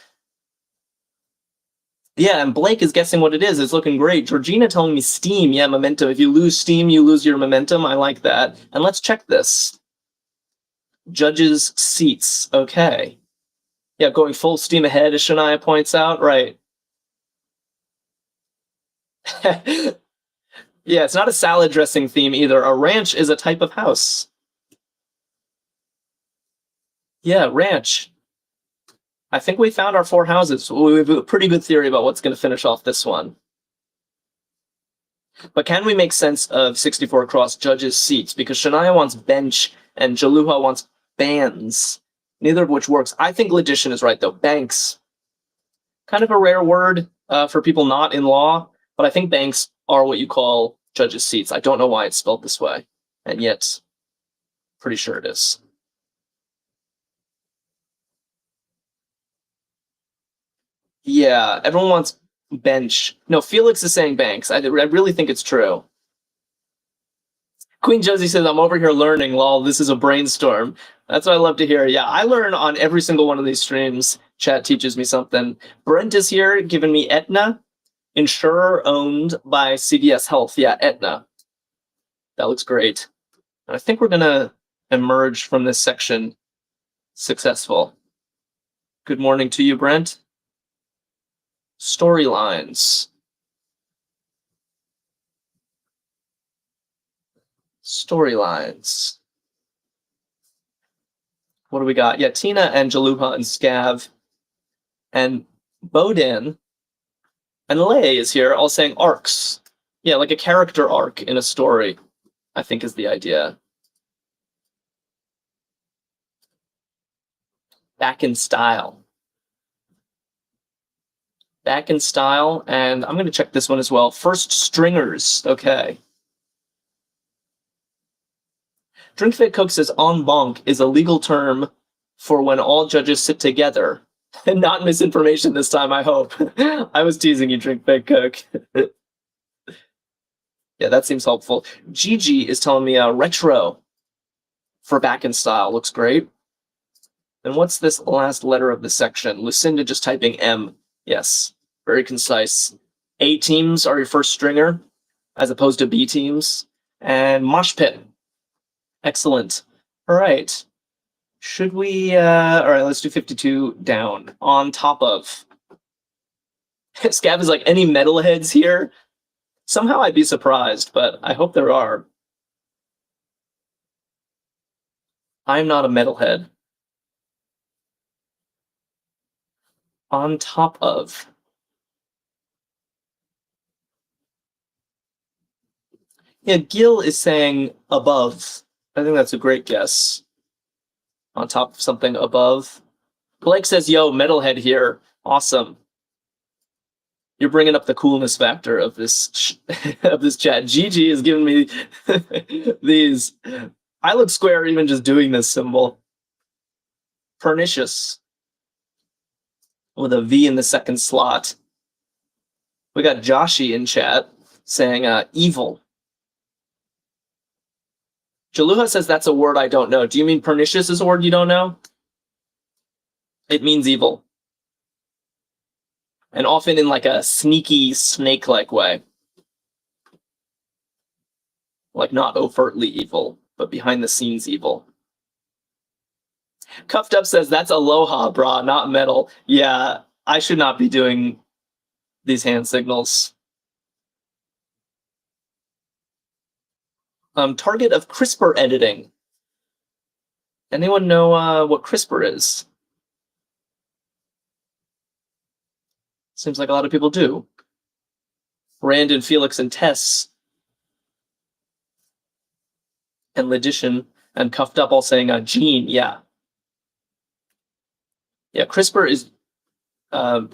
Yeah, and Blake is guessing what it is. It's looking great. Georgina telling me steam. Yeah, momentum. If you lose steam, you lose your momentum. I like that. And let's check this. Judges' seats. Okay. Yeah, going full steam ahead, as Shania points out. Right. Yeah, it's not a salad dressing theme either. A ranch is a type of house. Yeah, ranch. I think we found our 4 houses. We have a pretty good theory about what's going to finish off this one. But can we make sense of 64 across judges' seats? Because Shania wants bench and Jaluha wants bands, neither of which works. I think logician is right, though. Banks. Kind of a rare word for people not in law, but I think banks are what you call judges' seats. I don't know why it's spelled this way, and yet pretty sure it is. Yeah, everyone wants bench. No, Felix is saying banks. I really think it's true. Queen Josie says, I'm over here learning, lol, this is a brainstorm. That's what I love to hear. Yeah, I learn on every single one of these streams. Chat teaches me something. Brent is here giving me Aetna, insurer owned by CVS Health. Yeah, Aetna. That looks great. And I think we're going to emerge from this section successful. Good morning to you, Brent. Storylines. Storylines. What do we got? Yeah, Tina and Jaluha and Scav and Bodin and Lay is here, all saying arcs. Yeah, like a character arc in a story, I think is the idea. Back in style. Back in style, and I'm going to check this one as well. First stringers. Okay. Drinkfit Cook says en banc is a legal term for when all judges sit together. And not misinformation this time, I hope. I was teasing you, Drinkfit Cook. Yeah, that seems helpful. Gigi is telling me retro for back in style. Looks great. And what's this last letter of the section? Lucinda just typing M. Yes, very concise. A teams are your first stringer, as opposed to B teams. And mosh pit. Excellent. All right. Should we... all right, let's do 52 down. On top of. Scav is like, any metalheads here? Somehow I'd be surprised, but I hope there are. I'm not a metalhead. On top of. Yeah, Gil is saying above. I think that's a great guess. On top of something above. Blake says, yo, metalhead here. Awesome. You're bringing up the coolness factor of this of this chat. Gigi is giving me these. I look square even just doing this symbol. Pernicious. With a V in the second slot. We got Joshi in chat saying evil. Jaluha says that's a word I don't know. Do you mean pernicious is a word you don't know? It means evil. And often in like a sneaky, snake-like way. Like not overtly evil, but behind the scenes evil. Cuffed Up says that's aloha, brah, not metal. Yeah, I should not be doing these hand signals. Target of CRISPR editing. Anyone know what CRISPR is? Seems like a lot of people do. Rand and Felix and Tess and Logician and Cuffed Up all saying gene, yeah. Yeah, CRISPR is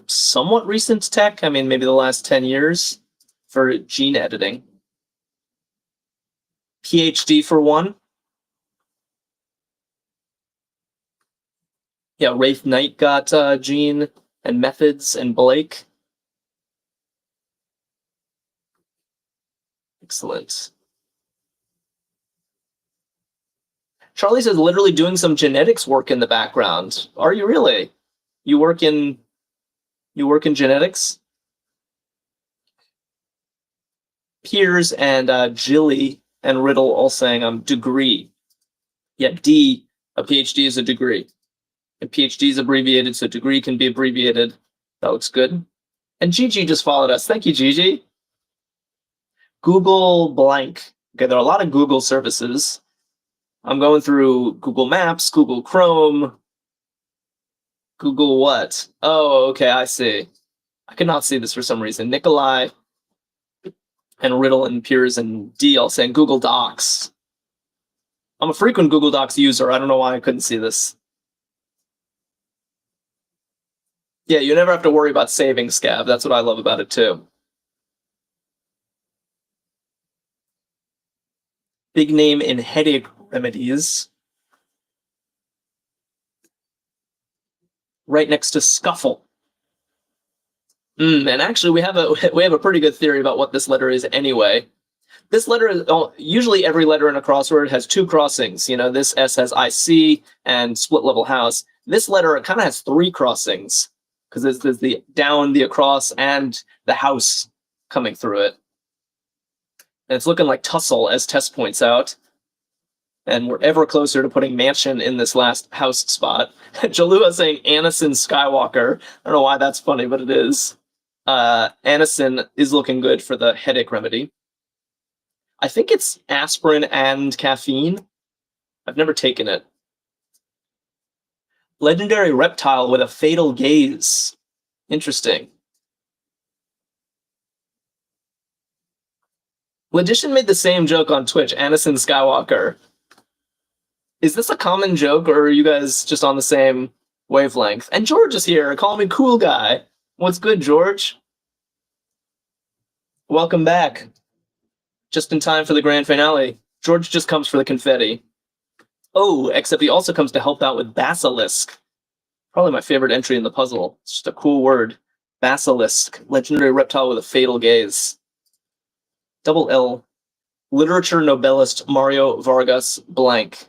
somewhat recent tech. I mean, maybe the last 10 years for gene editing. PhD for one. Yeah, Wraith Knight got Gene, and Methods, and Blake. Excellent. Charlie says literally doing some genetics work in the background. Are you really? You work in genetics? Piers and Jilly and Riddle all saying degree. Yeah, D, a PhD is a degree. A PhD is abbreviated, so degree can be abbreviated. That looks good. And Gigi just followed us. Thank you, Gigi. Google blank. Okay, there are a lot of Google services. I'm going through Google Maps, Google Chrome, Google what? Oh, okay, I see. I could not see this for some reason. Nikolai and Riddle and Piers and D all saying Google Docs. I'm a frequent Google Docs user. I don't know why I couldn't see this. Yeah, you never have to worry about saving, Scav. That's what I love about it, too. Big name in headache remedies. Right next to Scuffle. And actually, we have a pretty good theory about what this letter is anyway. This letter is usually every letter in a crossword has two crossings. You know, this S has IC and split level house. This letter kind of has three crossings because there's the down, the across, and the house coming through it. And it's looking like tussle, as Tess points out. And we're ever closer to putting mansion in this last house spot. Jalua saying Anison Skywalker. I don't know why that's funny, but it is. Anison is looking good for the headache remedy. I think it's aspirin and caffeine. I've never taken it. Legendary reptile with a fatal gaze. Interesting. Logician made the same joke on Twitch, Anison Skywalker. Is this a common joke, or are you guys just on the same wavelength? And George is here. Call me cool guy. What's good, George? Welcome back. Just in time for the grand finale. George just comes for the confetti. Oh, except he also comes to help out with Basilisk. Probably my favorite entry in the puzzle. It's just a cool word. Basilisk. Legendary reptile with a fatal gaze. Double L. Literature Nobelist Mario Vargas blank.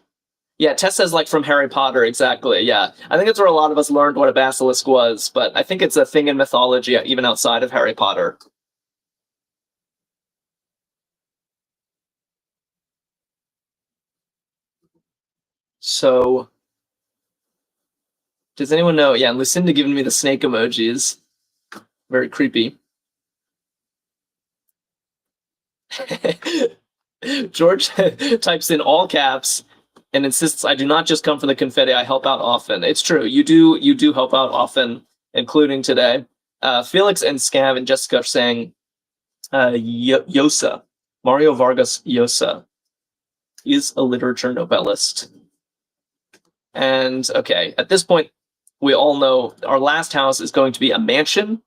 Yeah, Tess says like from Harry Potter, exactly, yeah. I think that's where a lot of us learned what a basilisk was, but I think it's a thing in mythology even outside of Harry Potter. So, does anyone know? Yeah, Lucinda giving me the snake emojis. Very creepy. George types in all caps and insists I do not just come for the confetti, I help out often. It's true, you do help out often, including today. Felix and Scav and Jessica are saying Llosa. Mario Vargas Llosa is a literature Nobelist. And okay, at this point, we all know our last house is going to be a mansion.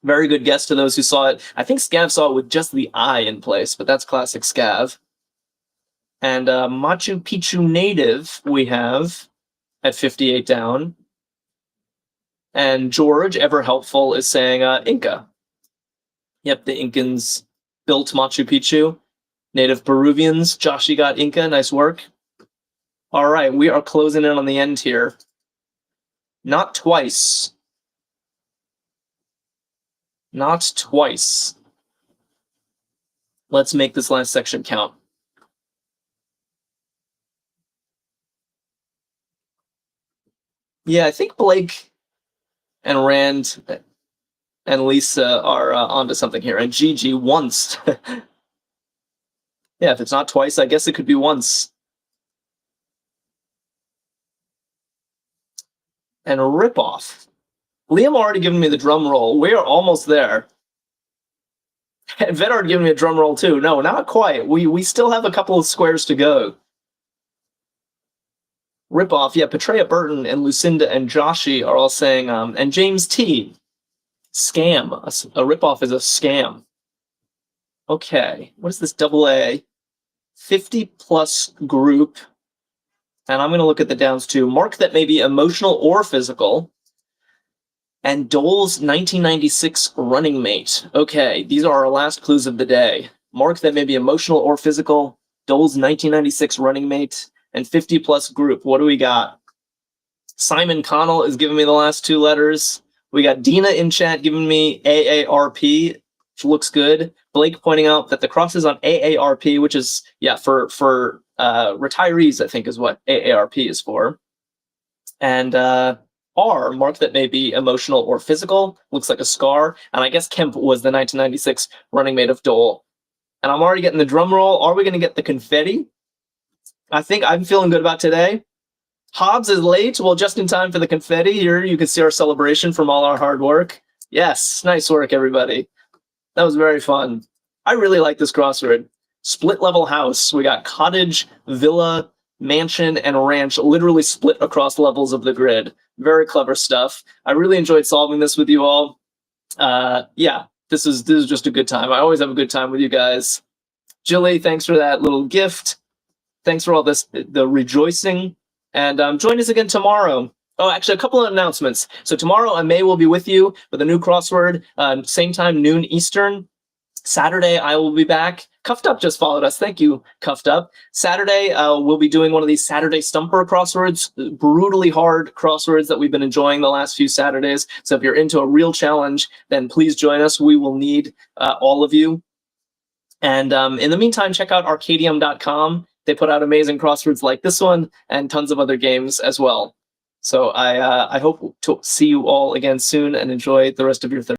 Very good guess to those who saw it. I think Scav saw it with just the I in place, but that's classic Scav. And Machu Picchu native we have at 58 down. And George, ever helpful, is saying Inca. Yep, the Incans built Machu Picchu. Native Peruvians. Joshy got Inca. Nice work. All right, we are closing in on the end here. Not twice. Not twice. Let's make this last section count. Yeah, I think Blake and Rand and Lisa are onto something here. And Gigi once. Yeah, if it's not twice, I guess it could be once. And a ripoff. Liam already given me the drum roll. We are almost there. And Vedard giving me a drum roll too. No, not quite. We still have a couple of squares to go. Ripoff, yeah, Petrea Burton and Lucinda and Joshy are all saying, and James T. Scam. A ripoff is a scam. Okay, what is this double A? 50 plus group And I'm going to look at the downs too. Mark that may be emotional or physical. And Dole's 1996 running mate. Okay, these are our last clues of the day. Mark that may be emotional or physical. Dole's 1996 running mate. And 50-plus group. What do we got? Simon Connell is giving me the last two letters. We got Dina in chat giving me AARP, which looks good. Blake pointing out that the cross is on AARP, which is, yeah, for retirees, I think is what AARP is for. And R, mark that may be emotional or physical, looks like a scar. And I guess Kemp was the 1996 running mate of Dole. And I'm already getting the drum roll. Are we going to get the confetti? I think I'm feeling good about today. Hobbs is late. Well, just in time for the confetti. Here you can see our celebration from all our hard work. Yes, nice work, everybody. That was very fun. I really like this crossword. Split level house. We got cottage, villa, mansion, and ranch literally split across levels of the grid. Very clever stuff. I really enjoyed solving this with you all. Yeah, this is just a good time. I always have a good time with you guys. Jilly, thanks for that little gift. Thanks for all the rejoicing. And join us again tomorrow. Oh, actually, a couple of announcements. So tomorrow, May will be with you with a new crossword, same time, noon Eastern. Saturday, I will be back. Cuffed Up just followed us. Thank you, Cuffed Up. Saturday, we'll be doing one of these Saturday Stumper crosswords, brutally hard crosswords that we've been enjoying the last few Saturdays. So if you're into a real challenge, then please join us. We will need all of you. And in the meantime, check out Arkadium.com. They put out amazing crosswords like this one and tons of other games as well. So I hope to see you all again soon and enjoy the rest of your Thursday.